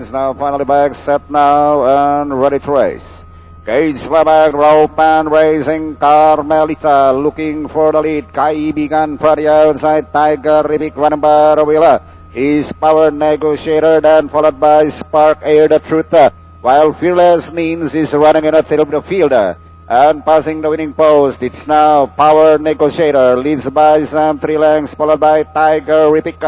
is now finally back, set now, and ready to race. Cage back, rope and racing. Carmelita looking for the lead. Kaibigan for the outside. Tiger Ribik running by the wheeler. He's Power Negotiator, then followed by Spark Air the Truth. While Fearless Means is running in the tail of the field. And passing the winning post, it's now Power Negotiator. Leads by Sam 3 lengths, followed by Tiger Ribik.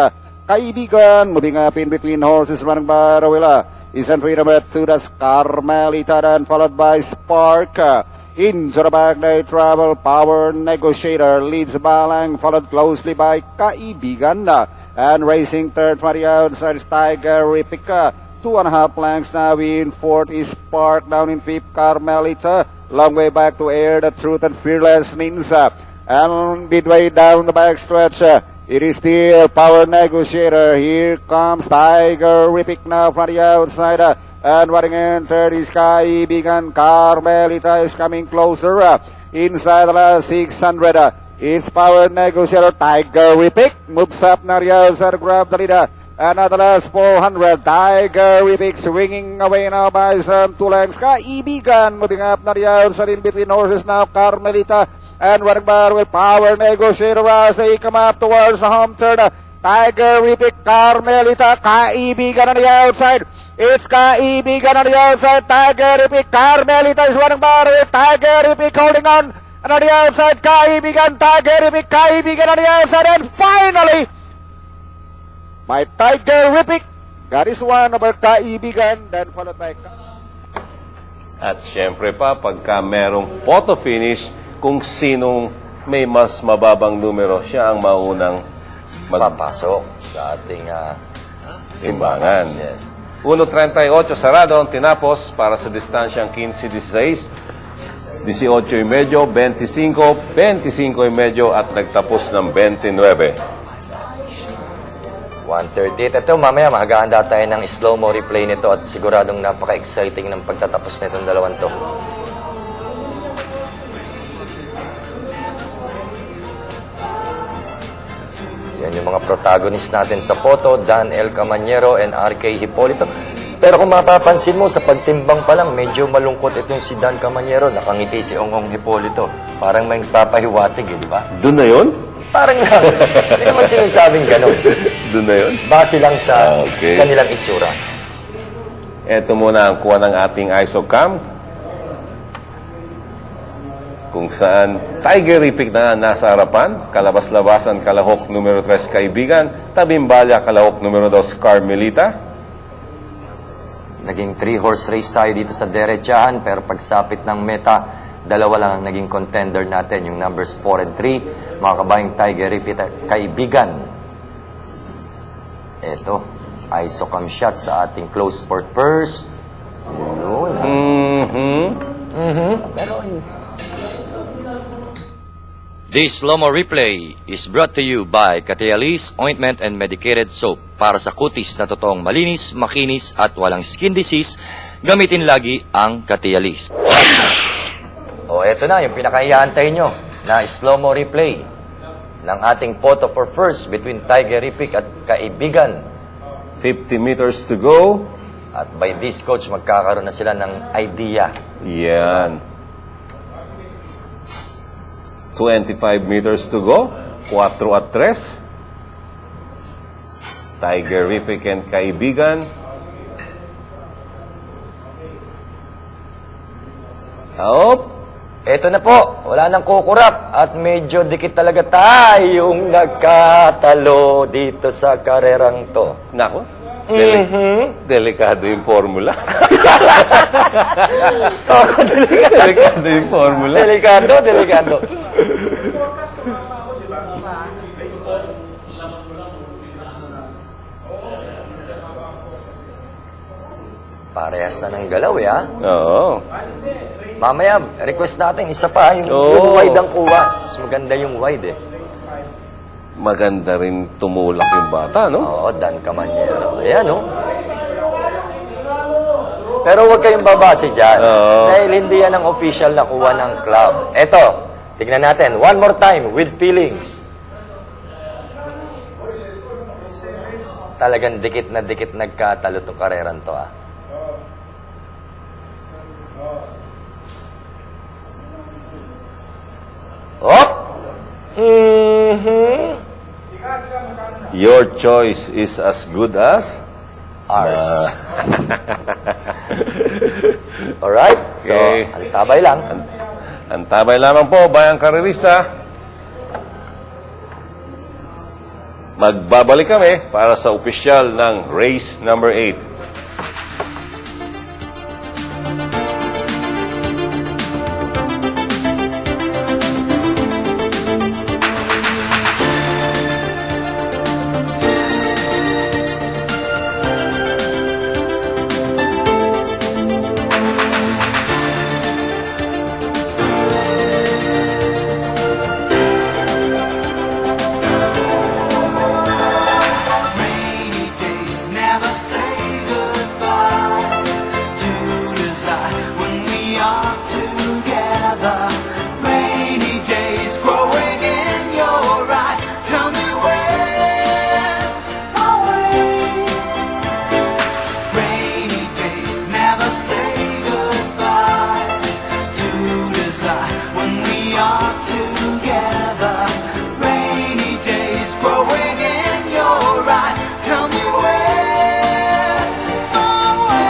Kaibigan moving up in between horses running by the wheeler. Is entry number 2, that's Carmelita, then followed by Spark. Into the back they travel. Power Negotiator leads Balang, followed closely by Kaibigan. And racing third for the outside is Tiger Ribik. 2.5 lengths now in fourth is Spark. Down in fifth, Carmelita. Long way back to Air the Truth and Fearless Means. And midway down the back stretch, it is still Power Negotiator. Here comes Tiger Ribik now from the outside. And running in third is Kaibigan. Carmelita is coming closer. Inside the last 600. It's Power Negotiator. Tiger Ribik moves up now the outside to grab the leader. And at the last 400, Tiger Ribik swinging away now by some 2 lengths. Kaibigan moving up now the outside in between horses now. Carmelita. And running by with Power Negotiator as they come up towards the home turn. Tiger Ribik, Carmelita, Kaibigan on the outside. It's Kaibigan on the outside. Tiger Ribik, Carmelita is running by with Tiger Ribik holding on. And on the outside, Kaibigan, Tiger Ribik, Kaibigan on the outside. And finally, by Tiger Ribik, that is one over Kaibigan, then followed by... At syempre pa, pagka merong photo finish, kung sinong may mas mababang numero, siya ang maunang papasok sa ating timbangan. Yes. 1.38 sarado ang tinapos para sa distansyang 15-16, 18.5, 25, 25.5 at nagtapos ng 29. 1:38. Ito, mamaya maghahanda tayo ng slow-mo replay nito at siguradong napaka-exciting ng pagtatapos nitong dalawang to. Yan yung mga protagonist natin sa photo, Dan L. Camanyero and R.K. Hipolito. Pero kung mapapansin mo, sa pagtimbang pa lang, medyo malungkot itong si Dan Camanyero. Nakangiti si Ongong Hipolito. Parang may papahiwatig, di ba? Doon na yun? Parang lang. Hindi naman sinasabing gano'n. Doon na yun? Base lang sa kanilang itsura. Ito muna ang kuha ng ating ISOCAM. Kung saan Tiger Ribik na nasa harapan, kalabas-labasan kalahok numero 3 Kaibigan, tabimbalya kalahok numero 2 Carmelita. Naging 3-horse race tayo dito sa derechahan, pero pagsapit ng meta, dalawa lang ang naging contender natin, yung numbers 4 and 3, mga kabayang Tiger Ribik Kaibigan. Ito, ISOCAM shot sa ating close sport purse. Yun. Pero this slow-mo replay is brought to you by Catialis Ointment and Medicated Soap. Para sa kutis na totoong malinis, makinis at walang skin disease, gamitin lagi ang Catialis. O eto na, yung pinakaihantay nyo na slow-mo replay ng ating photo for first between Tiger Ribik at Kaibigan. 50 meters to go. At by this coach, magkakaroon na sila ng idea. Yan. 25 meters to go. 4 at 3. Tiger Ribik and Kaibigan. Hop. Eto na po. Wala nang kukurap. At medyo dikit talaga tayong nagkatalo dito sa karerang to. Nako. Delikado yung formula. Delikado yung formula. Delikado. Parehas na ng galaw, ha? Oo. Mamaya, request natin, isa pa, yung wide ang kuha. Mas maganda yung wide, eh. Maganda rin tumulak yung bata, no? Oo, Dan Camanyero. Ayan, no? Pero huwag kayong babase dyan. Dahil hindi yan ang official na kuha ng club. Eto, tignan natin. One more time, with feelings. Talagang dikit na nagkatalo to kareran to, ah. Oh! Your choice is as good as? Ours. Alright, so, Okay. antabay lang. Ang tabay lamang po, bayang karerista. Magbabalik kami para sa opisyal ng race number 8. Rainy days never say goodbye to desire when we are together. Rainy days growing in your eyes. Tell me where's my way. Rainy days never say goodbye to desire when we are together. Rainy days growing in your eyes. Tell me where's my way.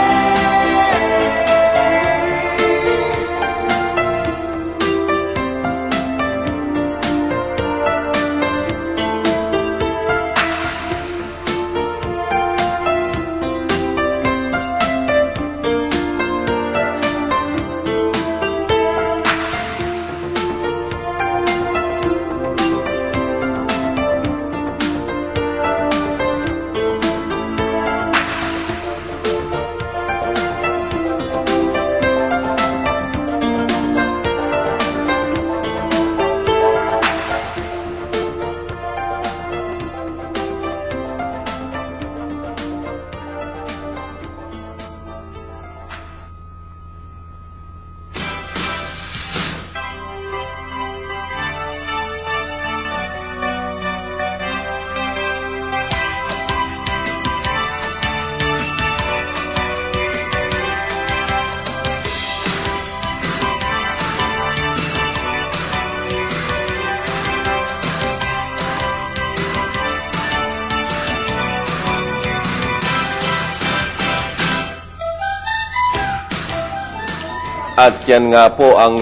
At yan nga po ang